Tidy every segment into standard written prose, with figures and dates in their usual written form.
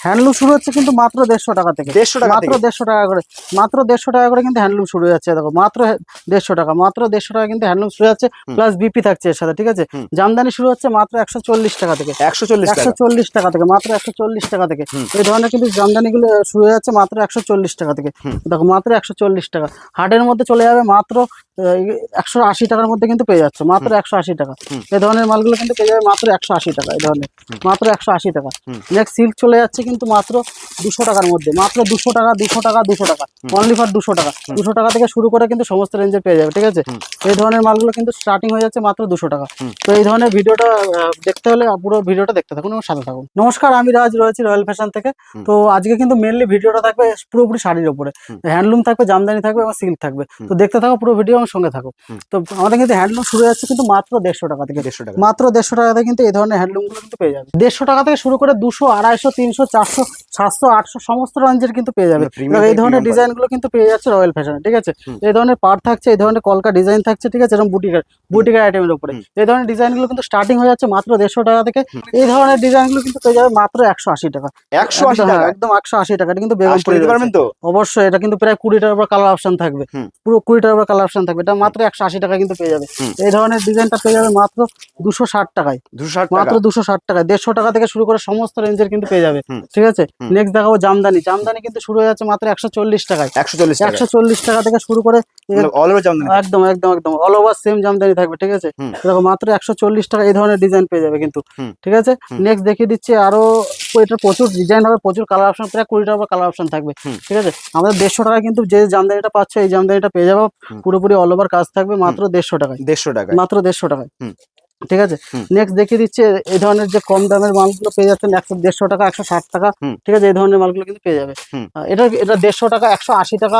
Handloom শুরু হচ্ছে কিন্তু মাত্র 150 টাকা থেকে। 150 টাকা মাত্র 150 টাকা করে, মাত্র 150 টাকা করে কিন্তু হ্যান্ডলুম শুরু হয়ে যাচ্ছে। দেখো মাত্র 150 টাকা, মাত্র 150 টাকা কিন্তু হ্যান্ডলুম শুরু যাচ্ছে, প্লাস বিপি থাকছে এর সাথে। ঠিক আছে, জামদানি শুরু হচ্ছে মাত্র 140 টাকা থেকে। 140 টাকা থেকে, মাত্র 140 টাকা থেকে এই ধরনের কিন্তু জামদানিগুলো শুরু হয়ে যাচ্ছে মাত্র 140 টাকা থেকে। দেখো মাত্র 140 টাকা। হাটের মধ্যে চলে যাবে মাত্র 180 টাকার মধ্যে কিন্তু পেয়ে যাচ্ছে, মাত্র 180 টাকা। এই ধরনের মালগুলো কিন্তু পেয়ে যাবে মাত্র 180 টাকা, এই ধরনের মাত্র 180 টাকা। নেক্সট সিল্ক চলে যাচ্ছে কিন্তু মাত্র 200 টাকার মধ্যে, মাত্র 200 টাকা, 200 টাকা, 200 টাকা, অনলি ফর 200 টাকা। 200 টাকা থেকে শুরু করে কিন্তু সমস্ত রেঞ্জে পেয়ে যাবে। ঠিক আছে, এই ধরনের মালগুলো কিন্তু স্টার্টিং হয়ে যাচ্ছে মাত্র 200 টাকা। তো এই ধরনের ভিডিওটা দেখতে হলে পুরো ভিডিওটা দেখতে থাকুন এবং সাথে থাকুন। নমস্কার, আমি রাজ রয়েছি রয়্যাল ফ্যাশন থেকে। তো আজকে কিন্তু মেনলি ভিডিওটা থাকবে পুরোপুরি শাড়ির উপরে। হ্যান্ডলুম থাকবে, জামদানি থাকবে এবং সিল্ক থাকবে। তো দেখতে থাকো পুরো ভিডিও এবং সঙ্গে থাকো। তো আমাদের কিন্তু হ্যান্ডলুম শুরু যাচ্ছে কিন্তু মাত্র 150 টাকা থেকে। মাত্র 150 টাকাতে কিন্তু এই ধরনের হ্যান্ডলুমগুলো কিন্তু পেয়ে যাবে। 150 টাকা থেকে শুরু করে 200, 250, 300, 400, 700, 800 সমস্ত রেঞ্জের কিন্তু পেয়ে যাবে। এই ধরনের ডিজাইনগুলো কিন্তু পেয়ে যাচ্ছে রয়্যাল ফ্যাশনে। ঠিক আছে, এই ধরনের পার থাকছে, এই ধরনের কলকা ডিজাইন থাকছে। ঠিক আছে, এরকম বুটিকের আইটেমের উপরে এই ধরনের ডিজাইনগুলো কিন্তু স্টার্টিং হয়ে যাচ্ছে মাত্র 150 টাকা থেকে। এই ধরনের ডিজাইনগুলো কিন্তু পেয়ে যাবে মাত্র 180 টাকা। 180 টাকা, একদম 180 টাকা। এটা কিন্তু বেগমপুরে দিতে পারবেন তো? অবশ্যই। এটা কিন্তু প্রায় 20টার উপর কালার অপশন থাকবে, পুরো 20টার উপর কালার অপশন থাকবে। এটা মাত্র 180 টাকা কিন্তু পেয়ে যাবে। এই ধরনের ডিজাইনটা পেয়ে যাবে মাত্র 260 টাকায়, মাত্র 260 টাকায়। 150 টাকা থেকে শুরু করে সমস্ত রেঞ্জের কিন্তু পেয়ে যাবে। ঠিক আছে, নেক্সট দেখাবো জামদানি। জামদানি কিন্তু শুরু হয়ে যাচ্ছে মাত্র 140 টাকায়। 140 টাকা থেকে শুরু করে একদম একদম একদম অল ওভার সেম জামদানি থাকবে। ঠিক আছে, দেখো মাত্র 140 টাকা এই ধরনের ডিজাইন পেয়ে যাবে কিন্তু। ঠিক আছে, নেক্সট দেখিয়ে দিচ্ছি আরো। এটা প্রচুর ডিজাইন হবে, প্রচুর কালার অপশন, প্রায় 20টার উপর কালার অপশন থাকবে। ঠিক আছে, আমাদের 150 টাকা কিন্তু যে জামদানিটা পাচ্ছ, এই জামদানিটা পেয়ে যাবো পুরোপুরি অল ওভার কাজ থাকবে মাত্র 150 টাকায়। 150 টাকা, মাত্র 150 টাকায়। ঠিক আছে, নেক্সট দেখিয়ে দিচ্ছে এই ধরনের যে কম দামের মালগুলো পেয়ে যাচ্ছেন 150 টাকা, 160 টাকা। ঠিক আছে, এই ধরনের মালগুলো কিন্তু পেয়ে যাবে। এটা 150 টাকা, 180 টাকা।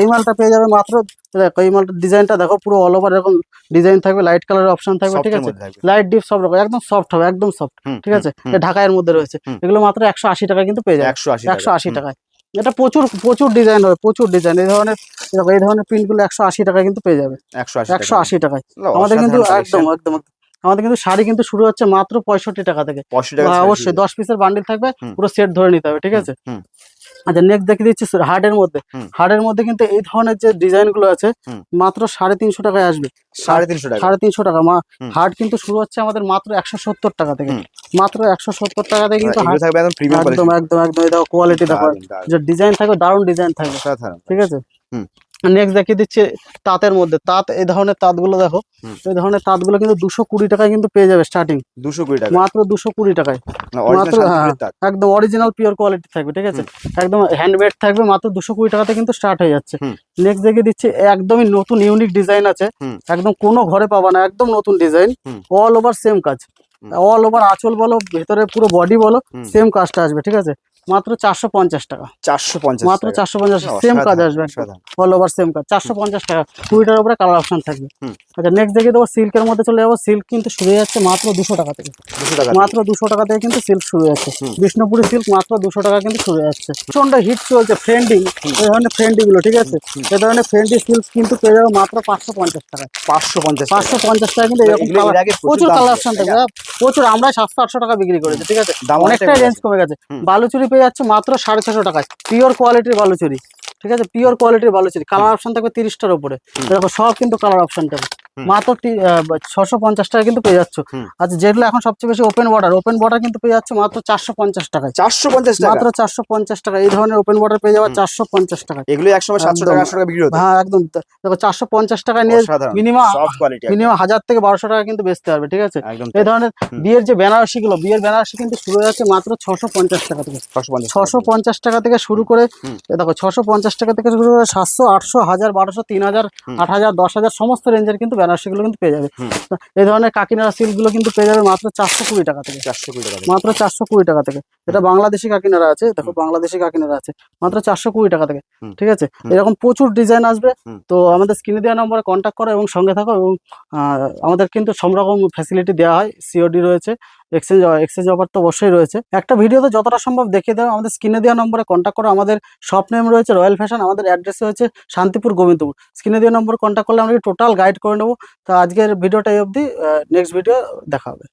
এই মালটা পেয়ে যাবে মাত্র। দেখো এই মালটার ডিজাইনটা দেখো, পুরো অল ওভার এরকম ডিজাইন থাকবে, লাইট কালারের অপশন থাকবে। ঠিক আছে, লাইট ডিপ সব রকম, একদম সফট হবে, একদম সফট। ঠিক আছে, ঢাকায়ের মধ্যে রয়েছে এগুলো মাত্র 180 টাকা কিন্তু পেয়ে যাবে। 180 টাকায়। এটা প্রচুর প্রচুর ডিজাইন হবে, প্রচুর ডিজাইন। এই ধরনের প্রিন্ট গুলো 180 টাকায় কিন্তু পেয়ে যাবে। 180 টাকায় আমাদের কিন্তু একদম একদম। আমাদের কিন্তু শাড়ি কিন্তু শুরু হচ্ছে মাত্র 65 টাকা থেকে। অবশ্যই 10 পিসের বান্ডিল থাকবে, পুরো সেট ধরে নিতে হবে। ঠিক আছে, আচ্ছা নেক্সট দেখে দিচ্ছি হার্ডের মধ্যে। হার্ডের মধ্যে কিন্তু এই ধরনের যে ডিজাইন গুলো আছে মাত্র 350 টাকায় আসবে। 350 টাকা। হার্ড কিন্তু শুরু হচ্ছে আমাদের মাত্র 170 টাকা থেকে। মাত্র 170 টাকা থেকে কিন্তু একদম একদম একদম। দেখো কোয়ালিটি দেখো, যে ডিজাইন থাকবে দারুণ ডিজাইন থাকবে। ঠিক আছে, নেক্সট দেখিয়ে দিচ্ছে তাঁতের মধ্যে। তাঁত, এই ধরনের তাঁতগুলো দেখো, এই ধরনের তাঁতগুলো কিন্তু 220 টাকায় কিন্তু পেয়ে যাবে স্টার্টিং। 220 টাকা, মাত্র 220 টাকায়। মাত্র একদম অরিজিনাল পিওর কোয়ালিটি থাকবে। ঠিক আছে, একদম হ্যান্ডমেড থাকবে, মাত্র 220 টাকাতে কিন্তু স্টার্ট হয়ে যাচ্ছে। নেক্সট দেখিয়ে দিচ্ছে একদমই নতুন ইউনিক ডিজাইন আছে, একদম কোনো ঘরে পাবা না, একদম নতুন ডিজাইন, অল ওভার সেম কাজ, অল ওভার আঁচল বলো, ভেতরে পুরো বডি বলো, সেম কাজটা আসবে। ঠিক আছে, মাত্র 450 টাকা। 450, মাত্র 450, সেম কাজ আসবে, অল ওভার সেম কাজ, 450 টাকা। 20টার উপরে কালার অপশন থাকবে। আচ্ছা নেক্সট দেখে দেবো সিল্কের মধ্যে চলে যাবো। সিল্ক কিন্তু শুরু হয়ে যাচ্ছে মাত্র 200 টাকা থেকে। মাত্র 200 টাকা থেকে কিন্তু সিল্ক শুরু হয়ে যাচ্ছে। বিষ্ণুপুরি সিল্ক মাত্র 200 টাকা কিন্তু শুরু হয়ে যাচ্ছে। প্রচন্ড হিট চলছে ফ্রেন্ডিং, এই ধরনের ফ্রেন্ডি গুলো। ঠিক আছে, এই ধরনের ফ্রেন্ডি সিল্ক কিন্তু পেয়ে যাবো মাত্র 550 টাকায়। 550 টাকা কিন্তু এরকম প্রচুর কালার অপশন থাকবে, প্রচুর। আমরা 700-800 টাকা বিক্রি করেছি। ঠিক আছে, অনেকটাই রেঞ্জ কমে গেছে। বালুচুরি পেয়ে যাচ্ছে মাত্র 650 টাকায়, পিওর কোয়ালিটির বালুচুরি। ঠিক আছে, পিওর কোয়ালিটির বালুচুরি। কালার অপশন থাকবে 30টার উপরে, দেখো সব কিন্তু কালার অপশন থাকবে। মাত্র 650 টাকা কিন্তু পেয়ে যাচ্ছ। আচ্ছা যেগুলো এখন সবচেয়ে বেশি ওপেন বর্ডার কিন্তু পেয়ে যাচ্ছে মাত্র 450 টাকায়। 450 টাকা, মাত্র 450 টাকা। এই ধরনের ওপেন বর্ডার পেয়ে যাবে 450 টাকা। এগুলো একসময় 700 টাকা 800 টাকা বিক্রি হতো। হ্যাঁ একদম, দেখো 450 টাকা নিয়ে মিনিমাম 1000 থেকে 1200 টাকা কিন্তু বেচতে পারবে। ঠিক আছে, এই ধরনের বিয়ের যে বেনারসি গুলো, বিয়ের বেনারসি কিন্তু শুরু হয়ে যাচ্ছে মাত্র 650 টাকা থেকে। 650 টাকা থেকে শুরু করে, দেখো 650 টাকা থেকে শুরু করে 700, 800, 1000, 1200, 3000, 8000, 10000 সমস্ত রেঞ্জের কিন্তু বেনারসিগুলো কিন্তু পেয়ে যাবে। এই ধরনের কাকিনাড়া সিল্কগুলো কিন্তু পেয়ে যাবে মাত্র 420 টাকা থেকে। 420 টাকা, মাত্র 420 টাকা থেকে। এটা বাংলাদেশি কাকিনাড়া আছে, দেখো বাংলাদেশি কাকিনাড়া আছে মাত্র 420 টাকা থেকে। ঠিক আছে, এরকম প্রচুর ডিজাইন আসবে। তো আমাদের স্ক্রিনে দেওয়া নম্বরে কন্ট্যাক্ট করো এবং সঙ্গে থাকো। এবং আমাদের কিন্তু সব রকম ফ্যাসিলিটি দেওয়া হয়, সিওডি রয়েছে, এক্সচেঞ্জ অফার তো অবশ্যই রয়েছে। একটা ভিডিওতে যতটা সম্ভব দেখিয়ে দেবো। আমাদের স্ক্রিনে দেওয়া নম্বরে কন্ট্যাক্ট করো। আমাদের শপ নেম রয়েছে রয়্যাল ফ্যাশন, আমাদের অ্যাড্রেস হচ্ছে শান্তিপুর, গোবিন্দপুর। স্ক্রিনে দেওয়া নম্বরে কন্ট্যাক্ট করলে আমরা টোটাল গাইড করে নেবো। তো আজকের ভিডিওটা এই অবধি, নেক্সট ভিডিও দেখা হবে।